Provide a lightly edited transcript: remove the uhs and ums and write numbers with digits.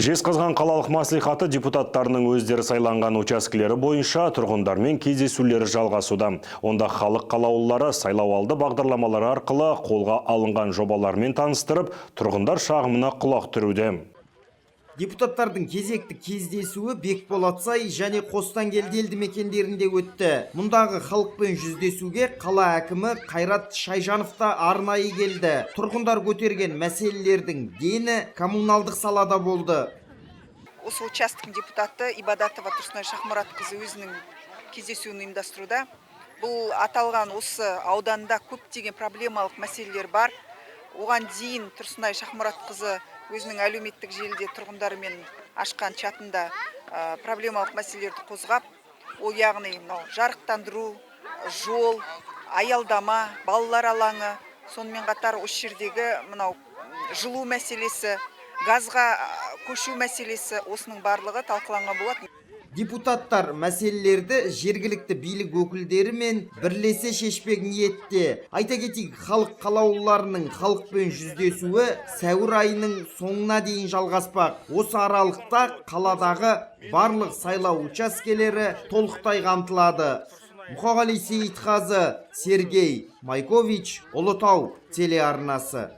Жезқазған қалалық маслихаты депутаттарының өздері сайланған учаскелері бойынша тұрғындармен кездесулері жалғасуда. Онда халық қалаулылары сайлауалды бағдарламалары арқылы қолға алынған жобалармен таныстырып, тұрғындар шағымына құлақ түруде. Депутаттардың кезекті кездесуі Бекболатсай және Қостангелді елді мекендерінде өтті. Мұндағы халықпен жүздесуге қала әкімі Қайрат Шайжанов та арнайы келді. Тұрғындар көтерген мәселелердің дені коммуналдық салада болды. Осы участтың депутаты Ибадатова Тұрсынай Шахмұратқызы өзінің кездесуін ұйымдастыруда. Бұл аталған осы ауданда көптеген проблемалық мәселелер бар. Оған дейін Тұрсынай Шахмұратқызы өзінің әлеуметтік желіде тұрғындарымен ашқан чатында проблемалық мәселелерді қозғап, ол яғни жарықтандыру, жол, аялдама, балалар алаңы, сонымен қатар осы жердегі жылу мәселесі, газға көшу мәселесі, осының барлығы талқыланған болады. Депутаттар мәселелерді жергілікті билік өкілдерімен бірлесе шешпек ниетте. Айта кетейік, халық қалаулыларының халықпен жүздесуі сәуір айының соңына дейін жалғаспақ. Осы аралықта қаладағы барлық сайлау учаскелері толықтай қамтылады. Мұқағали Сейітқазы, Сергей Майкович, Ұлытау телеарнасы.